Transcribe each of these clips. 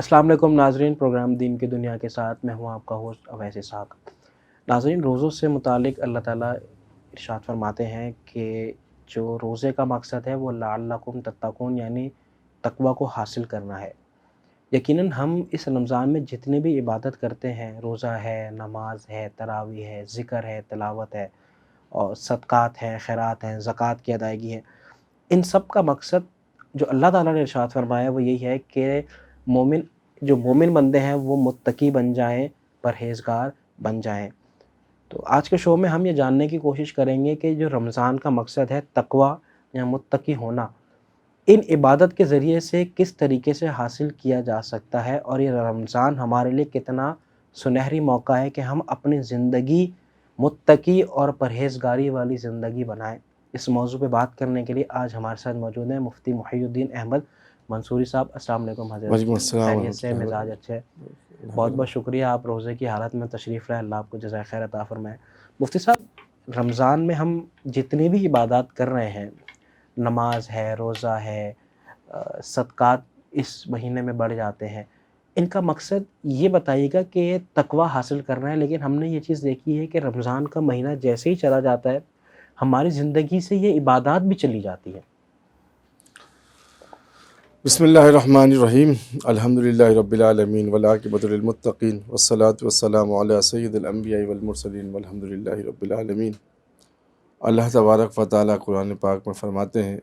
السلام علیکم ناظرین، پروگرام دین کی دنیا کے ساتھ میں ہوں آپ کا ہوسٹ اویس اسحاق۔ ناظرین، روزوں سے متعلق اللہ تعالیٰ ارشاد فرماتے ہیں کہ جو روزے کا مقصد ہے وہ لعلکم تتقون یعنی تقوی کو حاصل کرنا ہے۔ یقیناً ہم اس رمضان میں جتنی بھی عبادت کرتے ہیں، روزہ ہے، نماز ہے، تراویح ہے، ذکر ہے، تلاوت ہے اور صدقات ہیں، خیرات ہیں، زکوٰۃ کی ادائیگی ہے، ان سب کا مقصد جو اللہ تعالیٰ نے ارشاد فرمایا وہ یہی ہے کہ مومن بندے ہیں وہ متقی بن جائیں، پرہیزگار بن جائیں۔ تو آج کے شو میں ہم یہ جاننے کی کوشش کریں گے کہ جو رمضان کا مقصد ہے تقوی یا متقی ہونا، ان عبادت کے ذریعے سے کس طریقے سے حاصل کیا جا سکتا ہے، اور یہ رمضان ہمارے لیے کتنا سنہری موقع ہے کہ ہم اپنی زندگی متقی اور پرہیزگاری والی زندگی بنائیں۔ اس موضوع پہ بات کرنے کے لیے آج ہمارے ساتھ موجود ہیں مفتی محی الدین احمد منصوری صاحب۔ السلام علیکم حضرت۔ وعلیکم السلام خیریت سے، مزاج اچھے؟ بہت بہت شکریہ، آپ روزے کی حالت میں تشریف لائے، اللہ آپ کو جزائے خیر عطا فرمائے۔ مفتی صاحب، رمضان میں ہم جتنی بھی عبادات کر رہے ہیں، نماز ہے، روزہ ہے، صدقات اس مہینے میں بڑھ جاتے ہیں، ان کا مقصد یہ بتائیے گا کہ تقوی حاصل کرنا ہے، لیکن ہم نے یہ چیز دیکھی ہے کہ رمضان کا مہینہ جیسے ہی چلا جاتا ہے ہماری زندگی سے یہ عبادات بھی چلی جاتی ہیں۔ بسم اللہ الرحمن الرحیم، الحمدللہ رب العالمین والعاقبۃ للمتقین والصلاۃ والسلام علی سید الانبیاء والمرسلین والحمدللہ رب العالمین۔ اللہ تبارک و تعالیٰ قرآن پاک میں فرماتے ہیں،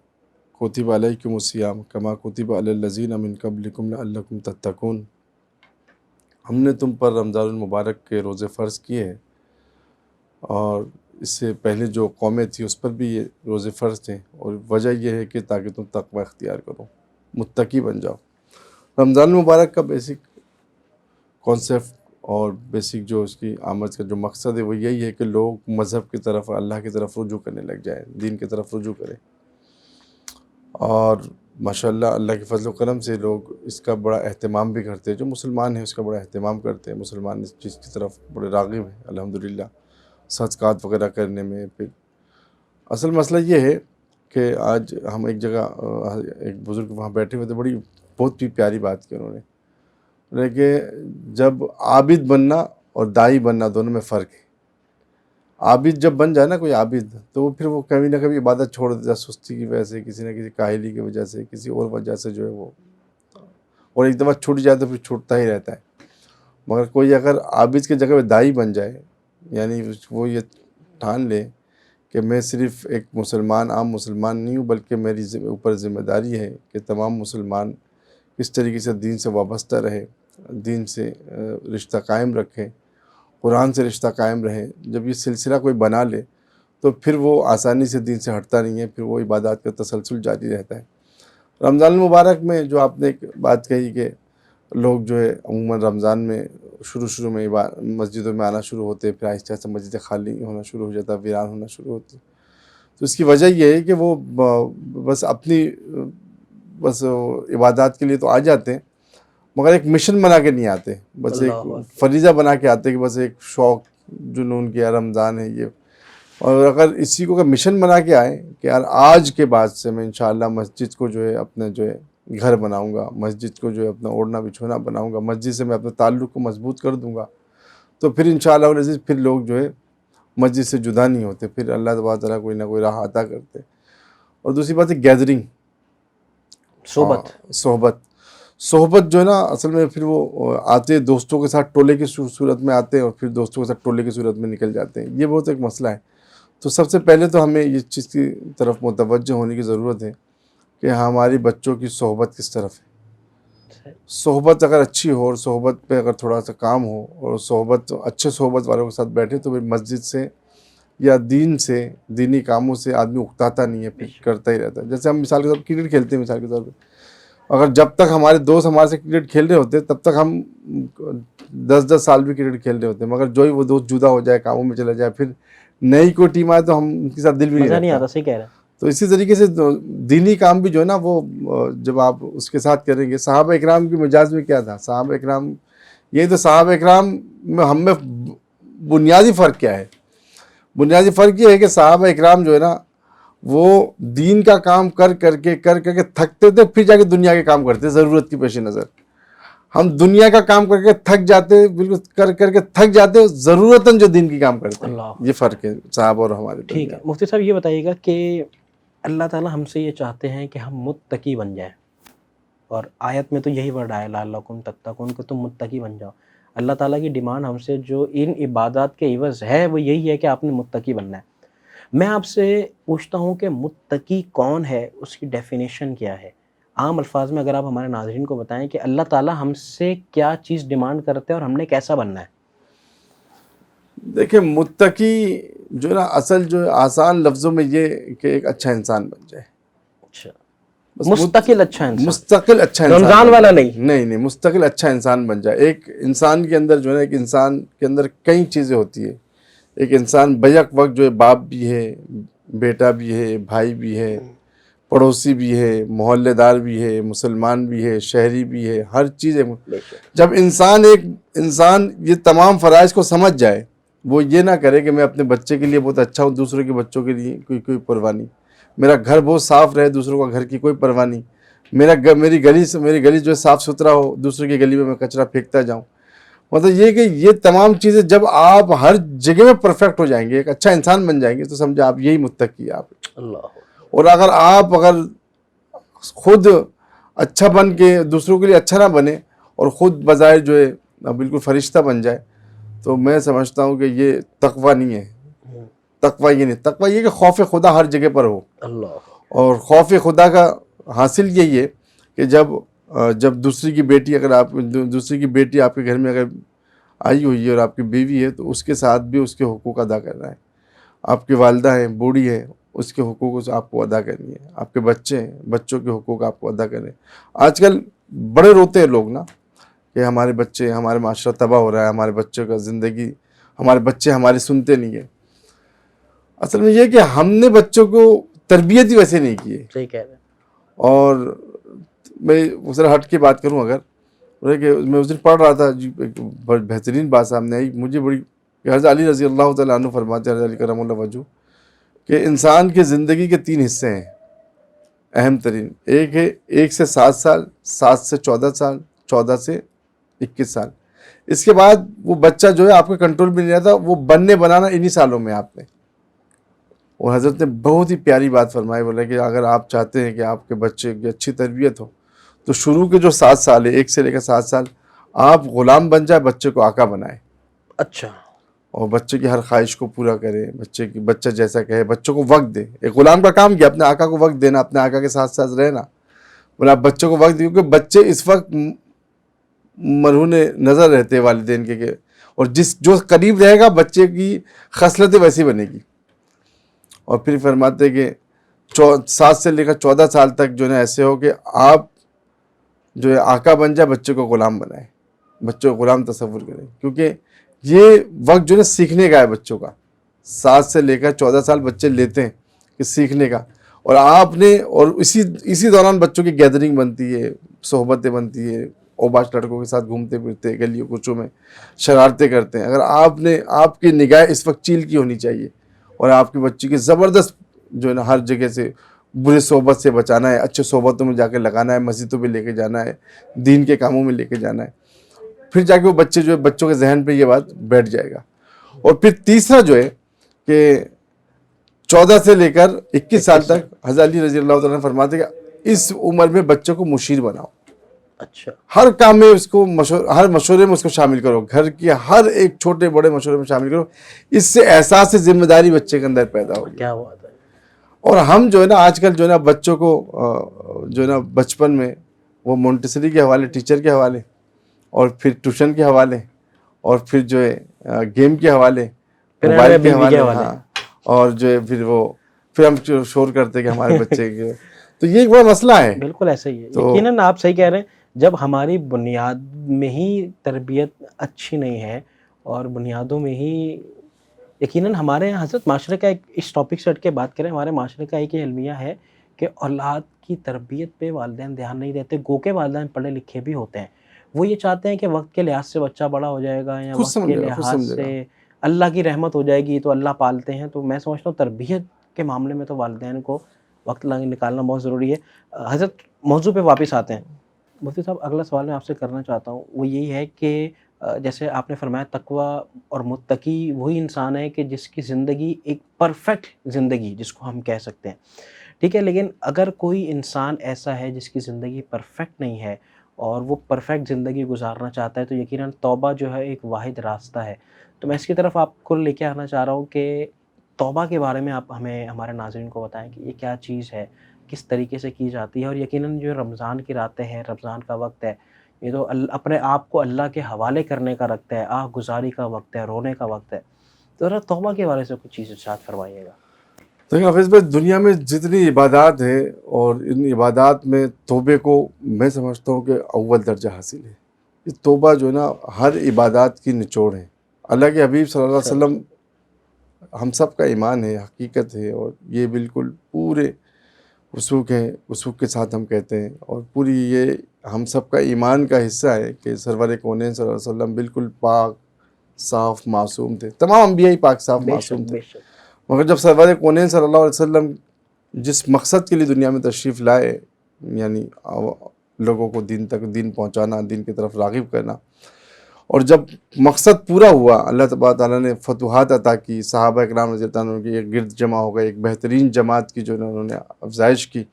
کتب علیکم الصیام کما کتب علی الذین من قبلکم لعلکم تتقون۔ ہم نے تم پر رمضان المبارک کے روزے فرض کیے ہیں، اور اس سے پہلے جو قومیں تھیں اس پر بھی یہ روزے فرض تھے، اور وجہ یہ ہے کہ تاکہ تم تقوی اختیار کرو، متقی بن جاؤ۔ رمضان المبارک کا بیسک کانسیپٹ اور بیسک جو اس کی آمد کا جو مقصد ہے وہ یہی ہے کہ لوگ مذہب کی طرف، اللہ کی طرف رجوع کرنے لگ جائیں، دین کی طرف رجوع کریں۔ اور ماشاءاللہ اللہ کے فضل و کرم سے لوگ اس کا بڑا اہتمام بھی کرتے ہیں، جو مسلمان ہیں اس کا بڑا اہتمام کرتے ہیں، مسلمان اس چیز کی طرف بڑے راغب ہیں الحمدللہ، صدقات وغیرہ کرنے میں۔ پھر اصل مسئلہ یہ ہے کہ آج ہم ایک جگہ ایک بزرگ وہاں بیٹھے ہوئے تھے، بہت ہی پیاری بات کی انہوں نے کہ جب عابد بننا اور دائی بننا دونوں میں فرق ہے۔ عابد جب بن جائے نا کوئی عابد، تو پھر وہ کبھی نہ کبھی عبادت چھوڑ دیتا ہے، سستی کی وجہ سے، کسی نہ کسی کاہلی کی وجہ سے، کسی اور وجہ سے جو ہے وہ، اور ایک دفعہ چھوٹ جائے تو پھر چھوٹتا ہی رہتا ہے۔ مگر کوئی اگر عابد کی جگہ پہ دائی بن جائے، یعنی وہ یہ ٹھان لے کہ میں صرف ایک مسلمان، عام مسلمان نہیں ہوں، بلکہ میری اوپر ذمہ داری ہے کہ تمام مسلمان کس طریقے سے دین سے وابستہ رہے، دین سے رشتہ قائم رکھیں، قرآن سے رشتہ قائم رہے۔ جب یہ سلسلہ کوئی بنا لے تو پھر وہ آسانی سے دین سے ہٹتا نہیں ہے، پھر وہ عبادات کا تسلسل جاری رہتا ہے۔ رمضان المبارک میں جو آپ نے ایک بات کہی کہ لوگ جو ہے عموماً رمضان میں شروع میں مسجدوں میں آنا شروع ہوتے، پھر آہستہ آہستہ مسجدیں خالی ہونا شروع ہو جاتا، ویران ہونا شروع ہوتی۔ تو اس کی وجہ یہ ہے کہ وہ بس اپنی عبادات کے لیے تو آ جاتے ہیں، مگر ایک مشن بنا کے نہیں آتے، بس ایک فریضہ بنا کے آتے کہ بس ایک شوق جنون کیا رمضان ہے یہ۔ اور اگر اسی کو مشن بنا کے آئیں کہ یار آج کے بعد سے میں انشاءاللہ مسجد کو جو ہے اپنے جو ہے گھر بناؤں گا، مسجد کو جو ہے اپنا اوڑھنا بچھونا بناؤں گا، مسجد سے میں اپنے تعلق کو مضبوط کر دوں گا، تو پھر انشاءاللہ العزیز پھر لوگ جو ہے مسجد سے جدا نہیں ہوتے، پھر اللہ تبارک تعالیٰ کوئی نہ کوئی راہ عطا کرتے۔ اور دوسری بات ہے گیدرنگ، صحبت جو ہے نا، اصل میں پھر وہ آتے دوستوں کے ساتھ ٹولے کی صورت میں آتے ہیں، اور پھر دوستوں کے ساتھ ٹولے کی صورت میں نکل جاتے ہیں۔ یہ بہت ایک مسئلہ ہے۔ تو سب سے پہلے تو ہمیں یہ چیز کی طرف متوجہ ہونے کی ضرورت ہے کہ ہماری بچوں کی صحبت کس طرف ہے۔ صحبت اگر اچھی ہو، اور صحبت پہ اگر تھوڑا سا کام ہو، اور اچھے صحبت والوں کے ساتھ بیٹھے، تو پھر مسجد سے یا دین سے، دینی کاموں سے آدمی اکتاتا نہیں ہے، پھر کرتا ہی رہتا ہے۔ جیسے ہم مثال کے طور پر کرکٹ کھیلتے ہیں، مثال کے طور پہ اگر جب تک ہمارے دوست ہمارے سے کرکٹ کھیل رہے ہوتے تب تک ہم 10 سال بھی کرکٹ کھیل رہے ہوتے، مگر جو ہی وہ دوست جدا ہو جائے، کاموں میں چلا جائے، پھر نئی کوئی ٹیم آئے تو ہم ان کے ساتھ دل بھی نہیں آتا۔ صحیح کہہ رہے ہیں۔ تو اسی طریقے سے دینی کام بھی جو ہے نا، وہ جب آپ اس کے ساتھ کریں گے، صحابہ اکرام کی مجاز میں کیا تھا، صحابہ اکرام، یہ تو صحابہ اکرام میں ہم میں بنیادی فرق کیا ہے؟ بنیادی فرق یہ ہے کہ صحابہ اکرام جو ہے نا، وہ دین کا کام کر کے تھکتے تھے، پھر جا کے دنیا کے کام کرتے ضرورت کی پیش نظر۔ ہم دنیا کا کام کر کے تھک جاتے، بالکل کر کے تھک جاتے، ضرورتاً جو دین کی کام کرتے ہیں. اللہ. یہ فرق ہے صحابہ اور ہمارے ٹھیک ہے درمیان. مفتی صاحب، یہ بتائیے گا کہ اللہ تعالیٰ ہم سے یہ چاہتے ہیں کہ ہم متقی بن جائیں، اور آیت میں تو یہی ورڈ آیا لعلکم تتقون، کہ تم متقی بن جاؤ. اللہ تعالیٰ کی ڈیمانڈ ہم سے جو ان عبادات کے عوض ہے وہ یہی ہے کہ آپ نے متقی بننا ہے. میں آپ سے پوچھتا ہوں کہ متقی کون ہے، اس کی ڈیفینیشن کیا ہے؟ عام الفاظ میں اگر آپ ہمارے ناظرین کو بتائیں کہ اللہ تعالیٰ ہم سے کیا چیز ڈیمانڈ کرتے ہیں اور ہم نے کیسا بننا ہے. دیکھیں متقی جو ہے نا، اصل جو آسان لفظوں میں یہ کہ ایک اچھا انسان بن جائے. اچھا، بس مستقل اچھا انسان، مستقل اچھا انسان رمضان بن والا جائے. نہیں. نہیں، مستقل اچھا انسان بن جائے. ایک انسان کے اندر جو ہے نا، ایک انسان کے اندر کئی چیزیں ہوتی ہے. ایک انسان بیک وقت جو ہے باپ بھی ہے، بیٹا بھی ہے، بھائی بھی ہے، پڑوسی بھی ہے، محلے دار بھی ہے، مسلمان بھی ہے، شہری بھی ہے، ہر چیز ہے. جب ایک انسان یہ تمام فرائض کو سمجھ جائے، وہ یہ نہ کرے کہ میں اپنے بچے کے لیے بہت اچھا ہوں، دوسروں کے بچوں کے لیے کوئی پرواہ نہیں. میرا گھر بہت صاف رہے، دوسروں کا گھر کی کوئی پرواہ نہیں. میری گلی جو ہے صاف ستھرا ہو، دوسرے کی گلی میں کچرا پھینکتا جاؤں. مطلب یہ کہ یہ تمام چیزیں جب آپ ہر جگہ میں پرفیکٹ ہو جائیں گے، ایک اچھا انسان بن جائیں گے، تو سمجھے آپ یہی متقی ہیں آپ. اللہ. اور اگر خود اچھا بن کے دوسروں کے لیے اچھا نہ بنے اور خود بظاہر جو ہے بالکل فرشتہ بن جائے، تو میں سمجھتا ہوں کہ یہ تقویٰ نہیں ہے. تقویٰ یہ نہیں، تقویٰ یہ کہ خوف خدا ہر جگہ پر ہو. اللہ. اور خوف خدا کا حاصل یہی ہے کہ جب دوسری کی بیٹی آپ کے گھر میں اگر آئی ہوئی ہے اور آپ کی بیوی ہے، تو اس کے ساتھ بھی اس کے حقوق ادا کرنا ہے. آپ کی والدہ ہیں، بوڑھی ہے، اس کے حقوق آپ کو ادا کرنی ہے. آپ کے بچے ہیں، بچوں کے حقوق آپ کو ادا کرنے ہیں. آج کل بڑے روتے ہیں لوگ نا کہ ہمارے بچے، ہمارے معاشرہ تباہ ہو رہا ہے، ہمارے بچوں کا زندگی، ہمارے بچے ہماری سنتے نہیں ہیں. اصل میں یہ کہ ہم نے بچوں کو تربیت ہی ویسے نہیں کی ہے. صحیح کہہ رہے ہیں. اور میں ذرا ہٹ کے بات کروں، اگر کہ میں اس دن پڑھ رہا تھا جی، ایک بہترین بات سامنے آئی مجھے بڑی، کہ حضرت علی رضی اللہ تعالیٰ عنہ فرماتے ہیں، حضرت علی کرم اللہ وجہ، کہ انسان کے زندگی کے 3 حصے ہیں اہم ترین. ایک ہے 1 سے 7 سال، 7 سے 14 سال، 14 سے 21 سال. اس کے بعد وہ بچہ جو ہے آپ کے کنٹرول میں نہیں رہتا، وہ بننے بنانا انہی سالوں میں آپ نے. اور حضرت نے بہت ہی پیاری بات فرمائی، بولے کہ اگر آپ چاہتے ہیں کہ آپ کے بچے کی اچھی تربیت ہو، تو شروع کے جو 7 سال ہے، 1 سے لے کر 7 سال، آپ غلام بن جائے، بچے کو آقا بنائے. اچھا. اور بچے کی ہر خواہش کو پورا کرے، بچہ جیسا کہے، بچوں کو وقت دے. ایک غلام کا کام کیا؟ اپنے آقا کو وقت دینا، اپنے آقا کے ساتھ ساتھ رہنا. بولا آپ بچوں کو وقت دیں، کیونکہ بچے اس وقت مرہون نظر رہتے ہیں والدین کے، اور جو قریب رہے گا بچے کی خصلتیں ویسی بنے گی. اور پھر فرماتے کہ 7 سے لے کر 14 سال تک جو ہے ایسے ہو کہ آپ جو ہے آقا بن جائے، بچے کو غلام بنائے، بچوں کو غلام تصور کریں. کیونکہ یہ وقت جو ہے سیکھنے کا ہے بچوں کا. 7 سے لے کر 14 سال بچے لیتے ہیں کہ سیکھنے کا. اور آپ نے، اور اسی دوران بچوں کی گیدرنگ بنتی ہے، صحبتیں بنتی ہے، اوباش لڑکوں کے ساتھ گھومتے پھرتے، گلیوں کوچوں میں شرارتیں کرتے ہیں. اگر آپ کی نگاہ اس وقت چیل کی ہونی چاہیے، اور آپ کے بچے کی زبردست جو ہے نا ہر جگہ سے برے صحبت سے بچانا ہے، اچھے صحبتوں میں جا کے لگانا ہے، مسجدوں پہ لے کے جانا ہے، دین کے کاموں میں لے کے جانا ہے. پھر جا کے وہ بچے جو ہے، بچوں کے ذہن پہ یہ بات بیٹھ جائے گا. اور پھر تیسرا جو ہے کہ 14 سے لے کر 21 سال تک حضرت علی رضی اللہ تعالیٰ فرماتے کہ اس عمر میں بچوں کو مشیر بناؤ. اچھا. ہر کام میں اس کو ہر مشورے میں اس کو شامل کرو، گھر کے ہر ایک چھوٹے بڑے مشورے میں شامل کرو. اس سے احساس ذمہ داری بچے کے اندر پیدا ہوگی. کیا بات ہے. اور ہم جو ہے نا آج کل جو ہے نا بچوں کو جو ہے نا بچپن میں وہ مونٹیسری کے حوالے، ٹیچر کے حوالے، اور پھر ٹیوشن کے حوالے، اور پھر جو ہے گیم کے حوالے، موبائل کے حوالے، ہاں، اور جو ہے پھر ہم شور کرتے کہ ہمارے بچے کے. تو یہ ایک بڑا مسئلہ ہے. بالکل ایسا ہی ہے. یقیناً آپ صحیح کہہ رہے ہیں. جب ہماری بنیاد میں ہی تربیت اچھی نہیں ہے، اور بنیادوں میں ہی یقیناً ہمارے یہاں حضرت معاشرے کا اس ٹاپک سے ہٹ کے بات کریں، ہمارے معاشرے کا ایک المیہ ہے کہ اولاد کی تربیت پہ والدین دھیان نہیں دیتے. گو کے والدین پڑھے لکھے بھی ہوتے ہیں، وہ یہ چاہتے ہیں کہ وقت کے لحاظ سے بچہ بڑا ہو جائے گا، یا وقت کے لحاظ سے اللہ کی رحمت ہو جائے گی تو اللہ پالتے ہیں. تو میں سمجھتا ہوں تربیت کے معاملے میں تو والدین کو وقت نکالنا بہت ضروری ہے. حضرت موضوع پہ واپس آتے ہیں. مفتی صاحب اگلا سوال میں آپ سے کرنا چاہتا ہوں وہ یہی ہے کہ جیسے آپ نے فرمایا تقوی اور متقی وہی انسان ہے کہ جس کی زندگی ایک پرفیکٹ زندگی جس کو ہم کہہ سکتے ہیں، ٹھیک ہے، لیکن اگر کوئی انسان ایسا ہے جس کی زندگی پرفیکٹ نہیں ہے اور وہ پرفیکٹ زندگی گزارنا چاہتا ہے تو یقیناً توبہ جو ہے ایک واحد راستہ ہے۔ تو میں اس کی طرف آپ کو لے کے آنا چاہ رہا ہوں کہ توبہ کے بارے میں آپ ہمیں ہمارے ناظرین کو بتائیں کہ یہ کیا چیز ہے، کس طریقے سے کی جاتی ہے، اور یقیناً جو رمضان کی راتیں ہیں، رمضان کا وقت ہے، یہ تو اپنے آپ کو اللہ کے حوالے کرنے کا وقت ہے، آہ گزاری کا وقت ہے، رونے کا وقت ہے۔ تو ذرا توبہ کے بارے سے کچھ چیز ارشاد فرمائیے گا۔ دیکھیں حافظ بھائی، دنیا میں جتنی عبادات ہیں اور ان عبادات میں توبے کو میں سمجھتا ہوں کہ اول درجہ حاصل ہے۔ یہ توبہ جو ہے نا ہر عبادات کی نچوڑ ہے۔ اللہ کے حبیب صلی اللہ علیہ وسلم ہم سب کا ایمان ہے، حقیقت ہے، اور یہ بالکل پورے وثوق ہے، وثوق کے ساتھ ہم کہتے ہیں، اور پوری یہ ہم سب کا ایمان کا حصہ ہے کہ سرور کونین صلی اللہ علیہ وسلم بالکل پاک صاف معصوم تھے۔ تمام انبیاء پاک صاف بے معصوم شک تھے، بے شک۔ مگر جب سرور کونین صلی اللہ علیہ وسلم جس مقصد کے لیے دنیا میں تشریف لائے، یعنی لوگوں کو دین تک دین پہنچانا، دین کی طرف راغب کرنا، اور جب مقصد پورا ہوا، اللہ تبارک تعالیٰ نے فتوحات عطا کی، صحابہ اکرام رضی اللہ عنہ کی ایک گرد جمع ہو گئے، ایک بہترین جماعت کی جو انہوں نے افزائش کی،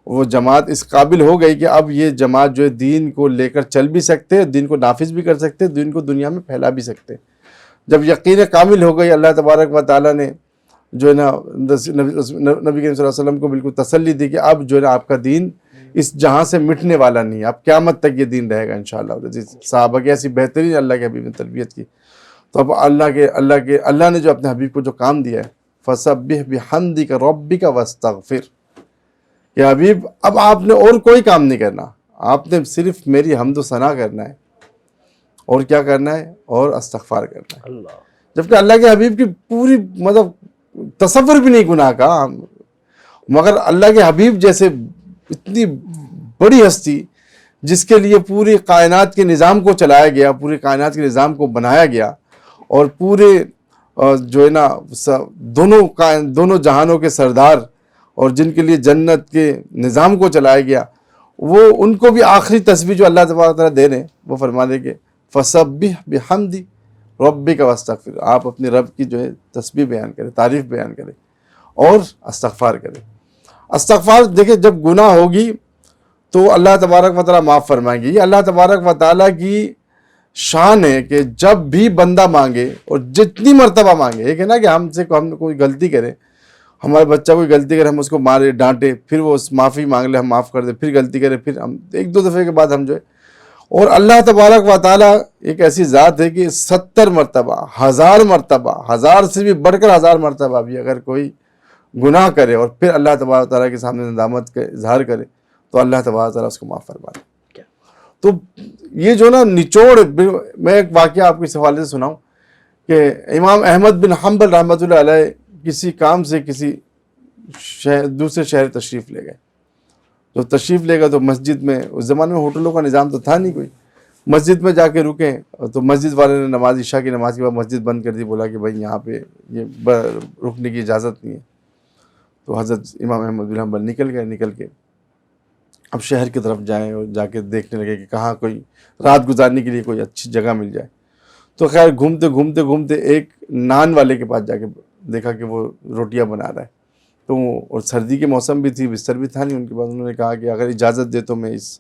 وہ جماعت اس قابل ہو گئی کہ اب یہ جماعت جو ہے دین کو لے کر چل بھی سکتے، دین کو نافذ بھی کر سکتے، دین کو دنیا میں پھیلا بھی سکتے۔ جب یقین کامل ہو گئی، اللہ تبارک و تعالیٰ نے جو ہے نا نبی کریم صلی اللہ علیہ وسلم کو بالکل تسلی دی کہ اب جو ہے نا آپ کا دین اس جہاں سے مٹنے والا نہیں ہے، اب قیامت تک یہ دین رہے گا انشاءاللہ۔ صحابہ کی ایسی بہترین اللہ کے حبیب نے تربیت کی، تو اب اللہ نے جو اپنے حبیب کو جو کام دیا ہے، فَسَبِّحْ بِحَمْدِكَ رَبِّكَ وَاسْتَغْفِرْ، کہ حبیب اب آپ نے اور کوئی کام نہیں کرنا، آپ نے صرف میری حمد و ثنا کرنا ہے، اور کیا کرنا ہے، اور استغفار کرنا ہے۔ اللہ جبکہ اللہ کے حبیب کی پوری مطلب تصور بھی نہیں گناہ کا، مگر اللہ کے حبیب جیسے اتنی بڑی ہستی جس کے لیے پوری کائنات کے نظام کو چلایا گیا، پوری کائنات کے نظام کو بنایا گیا، اور پورے جو ہے نا دونوں جہانوں کے سردار، اور جن کے لیے جنت کے نظام کو چلایا گیا، وہ ان کو بھی آخری تسبیح جو اللہ تبارک تعالیٰ دے رہے ہیں وہ فرما دے کہ فَسَبِّحْ بِحَمْدِ رَبِّكَ وَاسْتَغْفِرْ، آپ اپنے رب کی جو ہے تسبیح بیان کریں، تعریف بیان کریں اور استغفار کریں۔ استغفار دیکھیں جب گناہ ہوگی تو اللہ تبارک و تعالیٰ معاف فرمائیں گے۔ یہ اللہ تبارک و تعالیٰ کی شان ہے کہ جب بھی بندہ مانگے اور جتنی مرتبہ مانگے، ایک ہے نا کہ ہم کوئی غلطی کرے، ہمارے بچہ کوئی غلطی کرے ہم اس کو مارے ڈانٹے، پھر وہ معافی مانگ لے ہم معاف کر دیں، پھر غلطی کرے پھر ہم ایک دو دفعے کے بعد ہم جو ہے، اور اللہ تبارک و تعالیٰ ایک ایسی ذات ہے کہ 70 مرتبہ، 1000 مرتبہ، 1000 سے بھی بڑھ کر 1000 مرتبہ بھی اگر کوئی گناہ کرے اور پھر اللہ تبارک و تعالیٰ کے سامنے ندامت کا اظہار کرے تو اللہ تبارک و تعالیٰ اس کو معاف فرما دے۔ تو یہ جو نا نچوڑ، میں ایک واقعہ آپ کو اس حوالے سے سناؤں کہ امام احمد بن حنبل رحمۃ اللہ علیہ کسی کام سے کسی دوسرے شہر تشریف لے گئے، تو تشریف لے گئے تو مسجد میں، اس زمانے میں ہوٹلوں کا نظام تو تھا نہیں کوئی، مسجد میں جا کے رکے، تو مسجد والے نے نماز عشاء کی نماز کے بعد مسجد بند کر دی، بولا کہ بھائی یہاں پہ یہ رکنے کی اجازت نہیں ہے۔ تو حضرت امام احمد بن حنبل نکل کے اب شہر کی طرف جائیں اور جا کے دیکھنے لگے کہ کہاں کوئی رات گزارنے کے لیے کوئی اچھی جگہ مل جائے۔ تو خیر گھومتے ایک نان والے کے پاس جا کے دیکھا کہ وہ روٹیاں بنا رہا ہے، تو اور سردی کے موسم بھی تھی، بستر بھی تھا نہیں ان کے پاس، انہوں نے کہا کہ اگر اجازت دے تو میں اس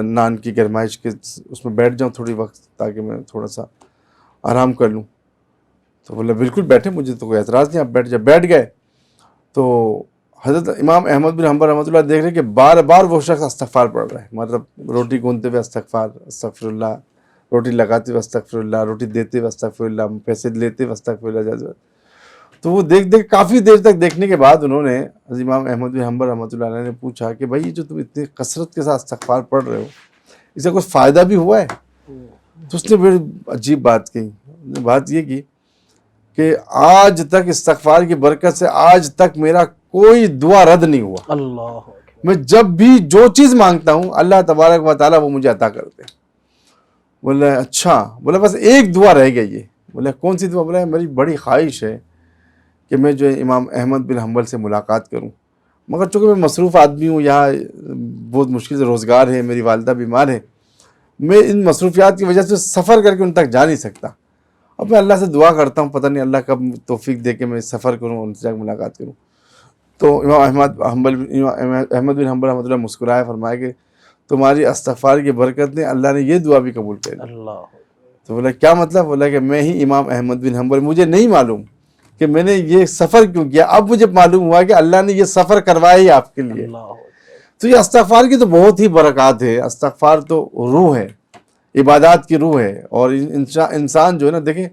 نان کی گرمائش کے اس میں بیٹھ جاؤں تھوڑی وقت، تاکہ میں تھوڑا سا آرام کر لوں۔ تو بولا بالکل بیٹھے، مجھے تو کوئی اعتراض نہیں، آپ بیٹھ گئے۔ تو حضرت امام احمد بن حنبل رحمۃ اللہ دیکھ رہے کہ بار بار وہ شخص استغفار پڑھ رہا ہے، مطلب روٹی گونتے ہوئے استغفر اللہ، روٹی لگاتے ہوئے استغفر اللہ، روٹی دیتے ہوئے استغفر اللہ، پیسے لیتے ہوئے استغفر اللہ۔ تو وہ دیکھ کافی دیر تک دیکھنے کے بعد انہوں نے حضرت امام احمد بن حنبل رحمۃ اللہ علیہ نے پوچھا کہ بھائی جو تم اتنی کثرت کے ساتھ استغفار پڑھ رہے ہو، اس سے کوئی فائدہ بھی ہوا ہے؟ تو اس نے بڑی عجیب بات کہی، بات یہ کی کہ آج تک استغفار کی برکت سے آج تک میرا کوئی دعا رد نہیں ہوا، اللہ میں جب بھی جو چیز مانگتا ہوں اللہ تبارک و تعالیٰ وہ مجھے عطا کرتے ہیں۔ بولا اچھا، بولا بس ایک دعا رہ گئی ہے۔ بولا کون سی دعا؟ بولا میری بڑی خواہش ہے کہ میں جو امام احمد بن حنبل سے ملاقات کروں، مگر چونکہ میں مصروف آدمی ہوں، یہاں بہت مشکل سے روزگار ہے، میری والدہ بیمار ہے، میں ان مصروفیات کی وجہ سے سفر کر کے ان تک جا نہیں سکتا. اب میں اللہ سے دعا کرتا ہوں، پتہ نہیں اللہ کب توفیق دے کے میں سفر کروں، ان سے جا کے ملاقات کروں. تو امام احمد بن حنبل رحمۃ اللہ مسکرائے، فرمایا کہ تمہاری استغفار کی برکت نے اللہ نے یہ دعا بھی قبول کر لی. اللہ. تو بولا کیا مطلب؟ بولا کہ میں ہی امام احمد بن حنبل، مجھے نہیں معلوم کہ میں نے یہ سفر کیوں کیا، اب مجھے معلوم ہوا کہ اللہ نے یہ سفر کروایا ہی آپ کے لیے. اللہ. تو یہ استغفار کی تو بہت ہی برکات ہے. استغفار تو روح ہے، عبادات کی روح ہے. اور انسان جو ہے نا، دیکھیں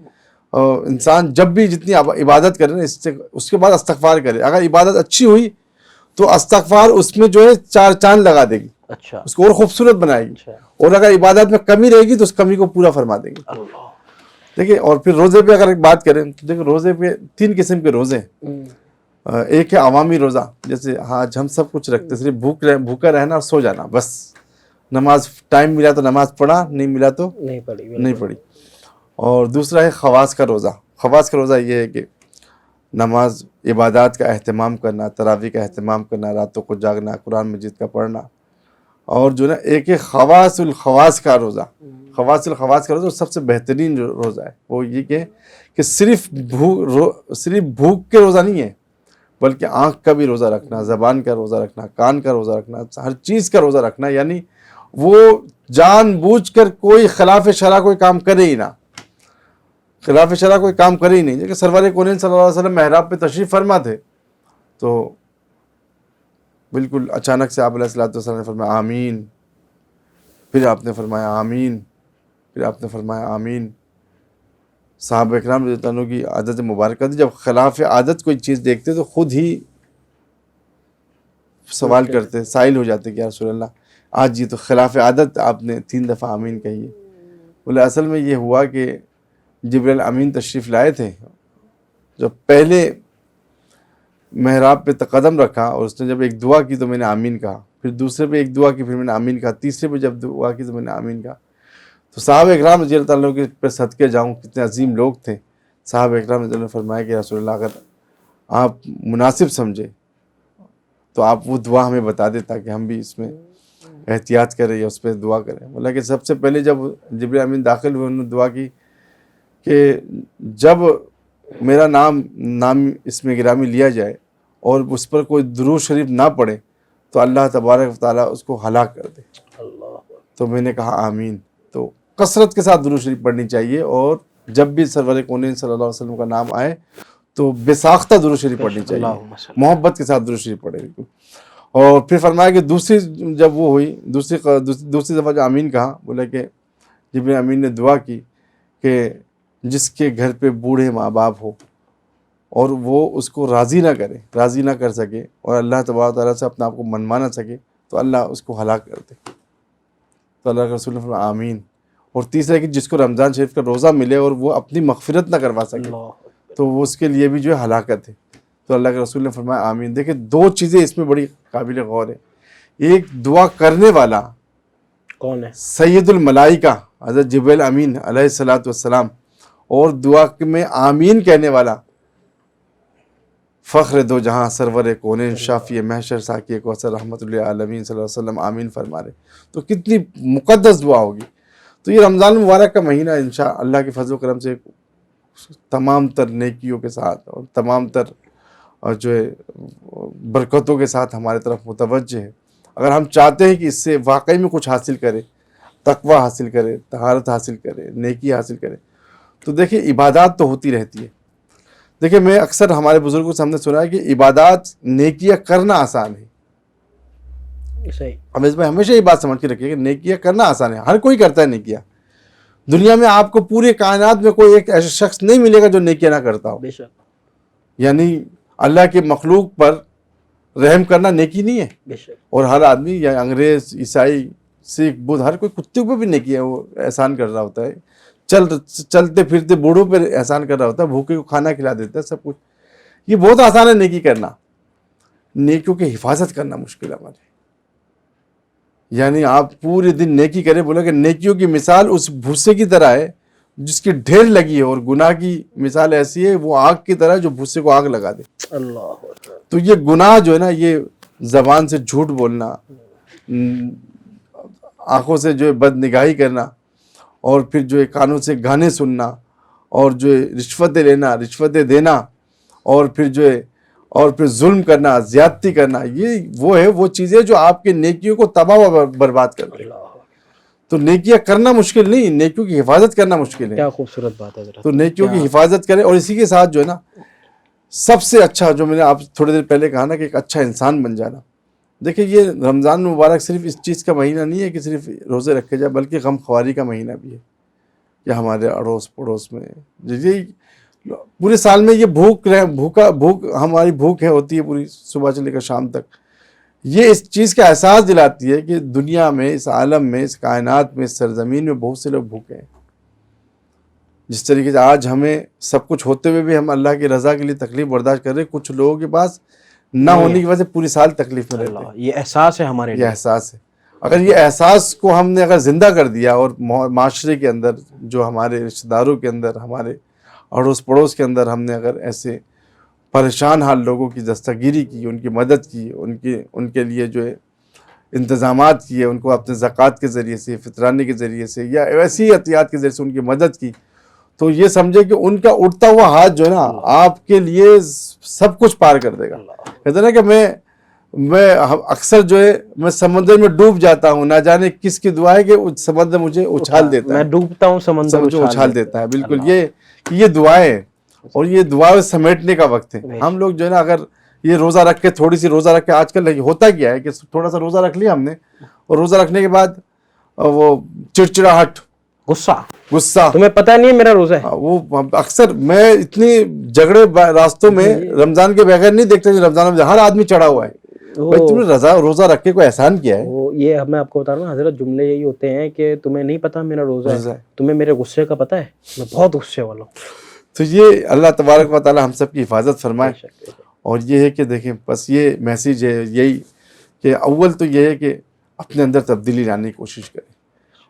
انسان جب بھی جتنی عبادت کرے نا، اس کے بعد استغفار کرے، اگر عبادت اچھی ہوئی تو استغفار اس میں جو ہے 4 چاند لگا دے گی، اچھا. اس کو اور خوبصورت بنائے گی. اچھا. اور اگر عبادت میں کمی رہے گی تو اس کمی کو پورا فرما دے گی. اللہ. دیکھیں، اور پھر روزے پہ اگر ایک بات کریں تو دیکھیں روزے پہ 3 قسم کے روزے ہیں. ایک ہے عوامی روزہ، جیسے آج ہم سب کچھ رکھتے، صرف بھوکا رہنا اور سو جانا بس. نماز ٹائم ملا تو نماز پڑھا، نہیں ملا تو نہیں پڑھی. اور دوسرا ہے خواص کا روزہ. خواص کا روزہ یہ ہے کہ نماز عبادات کا اہتمام کرنا، تراویح کا اہتمام کرنا، راتوں کو جاگنا، قرآن مجید کا پڑھنا. اور جو نا ایک ہے خواص الخواص کا روزہ. خواص الخواص کا روزہ سب سے بہترین روزہ ہے. وہ یہ کہ صرف بھوک کے روزہ نہیں ہے، بلکہ آنکھ کا بھی روزہ رکھنا، زبان کا روزہ رکھنا، کان کا روزہ رکھنا، ہر چیز کا روزہ رکھنا. یعنی وہ جان بوجھ کر کوئی خلاف شرع کوئی کام کرے ہی نہ، خلاف شرع کوئی کام کرے ہی نہیں. جیسے سرور کونین صلی اللہ علیہ وسلم محراب پہ تشریف فرما تھے تو بالکل اچانک سے آپ علیہ الصلوۃ والسلام نے فرمایا آمین، پھر آپ نے فرمایا آمین، پھر آپ نے فرمایا آمین. صحابہ اکرام رضی اللہ عنہ کی عادت مبارکہ تھی، جب خلاف عادت کوئی چیز دیکھتے تو خود ہی سوال کرتے، سائل ہو جاتے کہ یا رسول اللہ آج یہ تو خلاف عادت آپ نے 3 دفعہ آمین کہی ہے. بولے اصل میں یہ ہوا کہ جبرائیل امین تشریف لائے تھے، جب پہلے محراب پہ قدم رکھا اور اس نے جب ایک دعا کی تو میں نے آمین کہا، پھر دوسرے پہ ایک دعا کی پھر میں نے آمین کہا، تیسرے پہ جب دعا کی تو میں نے آمین کہا. تو صحابہ اکرام رضی اللہ عنہ کے پہ صدقے جاؤں، کتنے عظیم لوگ تھے. صحابہ اکرام رضی اللہ عنہ نے فرمایا کہ رسول اللہ اگر آپ مناسب سمجھے تو آپ وہ دعا ہمیں بتا دیں تاکہ ہم بھی اس میں احتیاط کریں یا اس پہ دعا کریں. بولا کہ سب سے پہلے جب جبرائیل امین داخل ہوئے انہوں نے دعا کی کہ جب میرا نام اس میں گرامی لیا جائے اور اس پر کوئی درود شریف نہ پڑھے تو اللہ تبارک و تعالیٰ اس کو ہلاک کر دے. تو میں نے کہا آمین. تو کثرت کے ساتھ درود شریف پڑھنی چاہیے، اور جب بھی سرور کونین صلی اللہ علیہ وسلم کا نام آئے تو بے ساختہ درود شریف پڑھنی چاہیے، محبت کے ساتھ درود شریف پڑھے. اور پھر فرمایا کہ دوسری جب وہ ہوئی، دوسری دفعہ جو آمین کہا، بولا کہ جبرائیل امین نے دعا کی کہ جس کے گھر پہ بوڑھے ماں باپ ہو اور وہ اس کو راضی نہ کر سکے اور اللہ تبارک تعالیٰ سے اپنے آپ کو منوا نہ سکے تو اللہ اس کو ہلاک کر دے. تو اللہ کے رسول نے فرمایا آمین. اور تیسرا کہ جس کو رمضان شریف کا روزہ ملے اور وہ اپنی مغفرت نہ کروا سکے تو وہ اس کے لیے بھی جو ہے ہلاکت ہے. تو اللہ کے رسول نے فرمایا آمین. دیکھیں 2 چیزیں اس میں بڑی قابل غور ہے. ایک دعا کرنے والا کون ہے؟ سید الملائکہ حضرت جبرائیل امین علیہ الصلوۃ والسلام، اور دعا میں آمین کہنے والا فخر 2 جہاں سرور کونین شافی محشر ساقی کوثر رحمت اللہ عالمین صلی اللہ علیہ وسلم آمین فرما رہے. تو کتنی مقدس دعا ہوگی. تو یہ رمضان مبارک کا مہینہ انشاء اللہ کے فضل و کرم سے تمام تر نیکیوں کے ساتھ اور تمام تر جو ہے برکتوں کے ساتھ ہمارے طرف متوجہ ہے. اگر ہم چاہتے ہیں کہ اس سے واقعی میں کچھ حاصل کرے، تقوی حاصل کرے، طہارت حاصل کرے، نیکی حاصل کرے، تو دیکھیں عبادات تو ہوتی رہتی ہے. دیکھیں میں اکثر ہمارے بزرگوں سے ہم نے سنا ہے کہ عبادات نیکیاں کرنا آسان ہے. صحیح. اب اس میں ہمیشہ یہ بات سمجھ کے رکھیے کہ نیکیاں کرنا آسان ہے، ہر کوئی کرتا ہے نیکیاں. دنیا میں آپ کو پورے کائنات میں کوئی ایک ایسا شخص نہیں ملے گا جو نیکیاں نہ کرتا ہو. بے شک. یعنی اللہ کے مخلوق پر رحم کرنا نیکی نہیں ہے. بے شک. اور ہر آدمی یا انگریز، عیسائی، سکھ، بدھ، ہر کوئی کتے پہ بھی نیکی ہے، وہ احسان کر رہا ہوتا ہے. چلتے پھرتے بوڑھوں پہ احسان کر رہا ہوتا ہے، بھوکے کو کھانا کھلا دیتا ہے، سب کچھ. یہ بہت آسان ہے نیکی کرنا. نیکیوں کی حفاظت کرنا مشکل ہے ہمارے. یعنی آپ پورے دن نیکی کریں، بولا کہ نیکیوں کی مثال اس بھوسے کی طرح ہے جس کی ڈھیر لگی ہے، اور گناہ کی مثال ایسی ہے وہ آگ کی طرح جو بھوسے کو آگ لگا دے. اللہ. تو یہ گناہ جو ہے نا، یہ زبان سے جھوٹ بولنا، آنکھوں سے جو ہے بد نگاہی کرنا، اور پھر جو ہے کانوں سے گانے سننا، اور جو ہے رشوتیں لینا، رشوتیں دینا، اور پھر جو ہے اور پھر ظلم کرنا، زیادتی کرنا، یہ وہ چیزیں جو آپ کے نیکیوں کو تباہ و برباد کر دیں۔ تو نیکیاں کرنا مشکل نہیں، نیکیوں کی حفاظت کرنا مشکل ہے۔ کیا خوبصورت بات ہے حضرت۔ تو نیکیوں کی حفاظت کریں، اور اسی کے ساتھ جو ہے نا سب سے اچھا جو میں نے آپ تھوڑی دیر پہلے کہا نا کہ ایک اچھا انسان بن جانا۔ دیکھیں یہ رمضان مبارک صرف اس چیز کا مہینہ نہیں ہے کہ صرف روزے رکھے جائے، بلکہ غم خواری کا مہینہ بھی ہے۔ یہ ہمارے اڑوس پڑوس میں یہ پورے سال میں یہ بھوک ہماری بھوک ہوتی ہے پوری صبح سے لے کر شام تک۔ یہ اس چیز کا احساس دلاتی ہے کہ دنیا میں، اس عالم میں، اس کائنات میں، اس سرزمین میں بہت سے لوگ بھوکے ہیں۔ جس طریقے سے آج ہمیں سب کچھ ہوتے ہوئے بھی ہم اللہ کی رضا کے لیے تکلیف برداشت کر رہے ہیں، کچھ لوگوں کے پاس نہ ہونے کی وجہ سے پوری سال تکلیف میں رہتے ہیں۔ یہ احساس ہے ہمارے یہ لیے۔ احساس ہے۔ اگر یہ احساس کو ہم نے اگر زندہ کر دیا، اور معاشرے کے اندر، جو ہمارے رشتہ داروں کے اندر، ہمارے اڑوس پڑوس کے اندر ہم نے اگر ایسے پریشان حال لوگوں کی دستگیری کی، ان کی مدد کی، ان کے لیے جو ہے انتظامات کیے، ان کو اپنے زکوٰۃ کے ذریعے سے، فطرانے کے ذریعے سے، یا ایسی عطیات کے ذریعے سے ان کی مدد کی، تو یہ سمجھے کہ ان کا اٹھتا ہوا ہاتھ جو ہے نا آپ کے لیے سب کچھ پار کر دے گا۔ کہتے ہیں نا کہ میں اکثر جو ہے میں سمندر میں ڈوب جاتا ہوں، نہ جانے کس کی دعا ہے کہ سمندر مجھے اچھال دیتا ہے، میں ڈوبتا ہوں سمندر مجھے اچھال دیتا ہے۔ بالکل یہ دعائیں ہیں، اور یہ دعائیں سمیٹنے کا وقت ہے۔ ہم لوگ جو ہے نا اگر یہ روزہ رکھ کے، تھوڑی سی روزہ رکھ کے، آج کل ہوتا کیا ہے کہ تھوڑا سا روزہ رکھ لیا ہم نے، اور روزہ رکھنے کے بعد وہ چڑچڑاہٹ، غصہ، تمہیں پتہ نہیں ہے میرا روزہ ہے۔ وہ اکثر میں اتنی جھگڑے راستوں میں رمضان کے بغیر نہیں دیکھتا، رمضان میں ہر آدمی چڑھا ہوا ہے۔ بھائی تم نے روزہ رکھ کے کوئی احسان کیا ہے؟ یہ میں آپ کو بتا رہا ہوں حضرت، جملے یہی ہوتے ہیں کہ تمہیں نہیں پتا میرا روزہ ہے، تمہیں میرے غصے کا پتہ ہے، میں بہت غصے والا ہوں۔ تو یہ اللہ تبارک و تعالی ہم سب کی حفاظت فرمائے۔ اور یہ ہے کہ دیکھیں بس یہ میسیج ہے یہی کہ اول تو یہ ہے کہ اپنے اندر تبدیلی لانے کی کوشش کریں،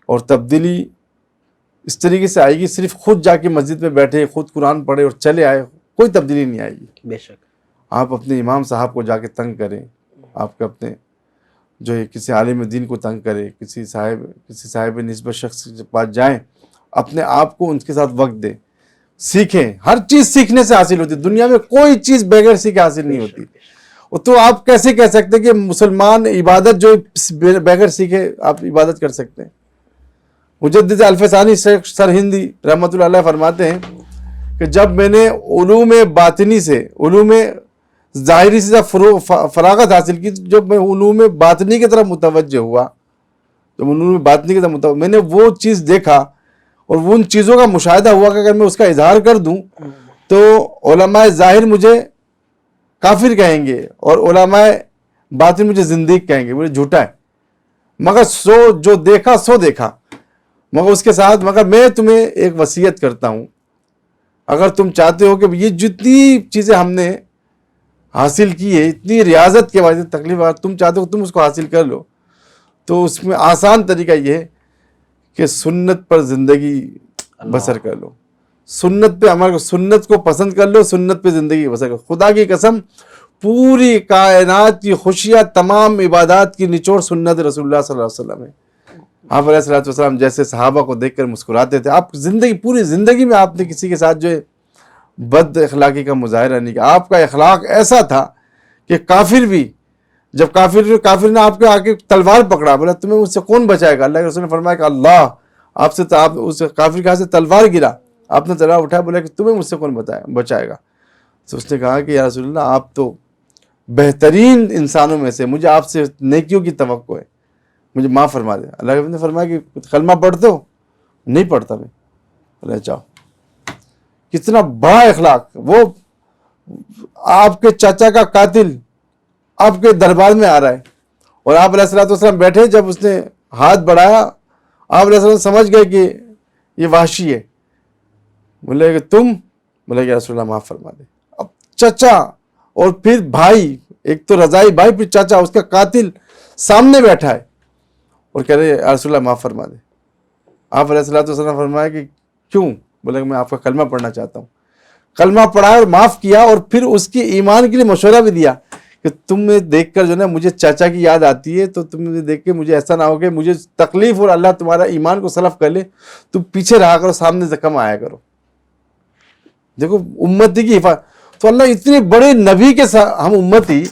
اور تبدیلی اس طریقے سے آئے گی، صرف خود جا کے مسجد میں بیٹھے، خود قرآن پڑھے اور چلے آئے، کوئی تبدیلی نہیں آئے گی۔ بے شک آپ اپنے امام صاحب کو جا کے تنگ کریں، آپ کے اپنے جو ہے کسی عالم دین کو تنگ کریں، کسی صاحب نسبت شخص کے پاس جائیں، اپنے آپ کو ان کے ساتھ وقت دیں، سیکھیں۔ ہر چیز سیکھنے سے حاصل ہوتی ہے، دنیا میں کوئی چیز بغیر سیکھے حاصل نہیں ہوتی۔ تو آپ کیسے کہہ سکتے کہ مسلمان عبادت جو بغیر سیکھے آپ عبادت کر سکتے ہیں؟ مجدد الفسانی سرہندی رحمۃ اللہ علیہ فرماتے ہیں کہ جب میں نے علوم باطنی سے، علوم ظاہری سے فراغت حاصل کی، جب میں علوم باطنی کی طرف متوجہ ہوا، میں نے وہ چیز دیکھا اور ان چیزوں کا مشاہدہ ہوا کہ اگر میں اس کا اظہار کر دوں تو علماء ظاہر مجھے کافر کہیں گے، اور علماء باطن مجھے زندیق کہیں گے، مجھے جھوٹا ہے۔ مگر جو دیکھا سو دیکھا، مگر اس کے ساتھ میں تمہیں ایک وصیت کرتا ہوں، اگر تم چاہتے ہو کہ یہ جتنی چیزیں ہم نے حاصل کی ہے، اتنی ریاضت کے بعد تکلیف، تم چاہتے ہو تم اس کو حاصل کر لو، تو اس میں آسان طریقہ یہ ہے کہ سنت پر زندگی بسر کر لو، سنت پہ عمل، سنت کو پسند کر لو، سنت پہ زندگی بسر کر لو۔ خدا کی قسم پوری کائنات کی خوشیاں، تمام عبادات کی نچوڑ سنت رسول اللہ صلی اللہ علیہ وسلم ہے۔ آپ علیہ الصلوۃ والسلام جیسے صحابہ کو دیکھ کر مسکراتے تھے، آپ پوری زندگی میں آپ نے کسی کے ساتھ جو ہے بد اخلاقی کا مظاہرہ نہیں کیا۔ آپ کا اخلاق ایسا تھا کہ کافر بھی، جب کافر نے آپ کے آ کے تلوار پکڑا، بولا تمہیں مجھ سے کون بچائے گا؟ اللہ کے رسول نے فرمایا کہ اللہ آپ سے، آپ اس کافر کے ہاتھ سے تلوار گرا، آپ نے تلوار اٹھایا، بولا کہ تمہیں مجھ سے کون بچائے گا؟ تو اس نے کہا کہ یا رسول اللہ آپ تو بہترین انسانوں میں سے، مجھے آپ سے نیکیوں کی توقع ہے، مجھے معاف فرما دے۔ اللہ کے رسول نے فرمایا کہ کلمہ پڑھتے ہو؟ نہیں پڑھتا میں۔ بولا جاؤ۔ کتنا بڑا اخلاق! وہ آپ کے چاچا کا قاتل آپ کے دربار میں آ رہا ہے، اور آپ علیہ الصلوۃ والسلام بیٹھے، جب اس نے ہاتھ بڑھایا آپ علیہ السلام سمجھ گئے کہ یہ وحشی ہے۔ بولے کہ تم؟ بولے کہ رسول اللہ معاف فرما دے۔ اب چچا اور پھر بھائی، ایک تو رضائی بھائی، پھر چاچا، اس کا قاتل سامنے بیٹھا ہے اور کہہ رہے رسول اللہ معاف فرما دے۔ آپ علیہ الصلوۃ والسلام فرمایا کہ کیوں؟ بولے کہ میں آپ کا کلمہ پڑھنا چاہتا ہوں۔ کلمہ پڑھا اور معاف کیا، اور پھر اس کی ایمان کے لیے مشورہ بھی دیا کہ تمہیں دیکھ کر جو نا مجھے چاچا کی یاد آتی ہے، تو تمہیں دیکھ کے مجھے ایسا نہ ہو کہ مجھے تکلیف اور اللہ تمہارا ایمان کو سلف کر لے، تم پیچھے رہا کرو، سامنے سے کم آیا کرو. دیکھو امتی کی حفاظت، تو اللہ اتنے بڑے نبی کے ساتھ ہم امتی،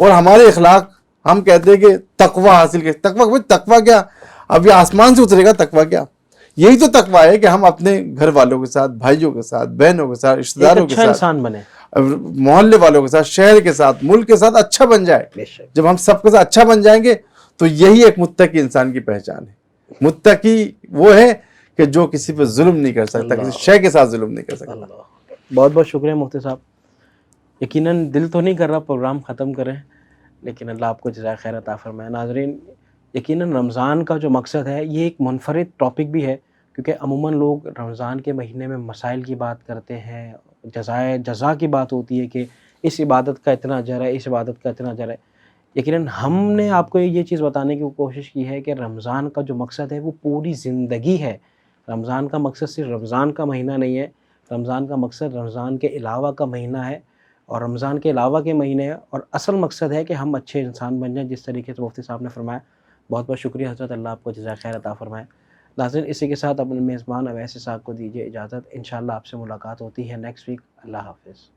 اور ہمارے اخلاق، ہم کہتے ہیں کہ تقوی حاصل کر. تقوی کیا؟ اب یہ آسمان سے اترے گا تقوی کیا؟ یہی تو تقوی ہے کہ ہم اپنے گھر والوں کے ساتھ، بھائیوں کے ساتھ، بہنوں کے ساتھ، رشتہ ایک داروں کے اچھا ساتھ، انسان بنے. محلے والوں کے ساتھ، شہر کے ساتھ، ملک کے ساتھ اچھا بن جائے. بے شک. جب ہم سب کے ساتھ اچھا بن جائیں گے تو یہی ایک متقی انسان کی پہچان ہے. متقی وہ ہے کہ جو کسی پہ ظلم نہیں کر سکتا، کسی شے کے ساتھ ظلم نہیں کر سکتا. اللہ. بہت بہت شکریہ مفتی صاحب. یقیناً دل تو نہیں کر رہا پروگرام ختم کریں، لیکن اللہ آپ کو جزائے خیر عطا فرمائے. ناظرین، یقیناً رمضان کا جو مقصد ہے یہ ایک منفرد ٹاپک بھی ہے، کیونکہ عموماً لوگ رمضان کے مہینے میں مسائل کی بات کرتے ہیں، جزا کی بات ہوتی ہے کہ اس عبادت کا اتنا اجر ہے، اس عبادت کا اتنا اجر ہے. یقیناً ہم نے آپ کو یہ چیز بتانے کی کوشش کی ہے کہ رمضان کا جو مقصد ہے وہ پوری زندگی ہے. رمضان کا مقصد صرف رمضان کا مہینہ نہیں ہے، رمضان کا مقصد رمضان کے علاوہ کا مہینہ ہے، اور رمضان کے علاوہ کے مہینے ہیں، اور اصل مقصد ہے کہ ہم اچھے انسان بن جائیں، جس طریقے سے مفتی صاحب نے فرمایا. بہت بہت شکریہ حضرت، اللہ آپ کو جزائے خیر عطا فرمائے. ناظرین، اسی کے ساتھ اپنے میزبان اویس اسحاق کو دیجیے اجازت. انشاءاللہ آپ سے ملاقات ہوتی ہے نیکسٹ ویک. اللہ حافظ.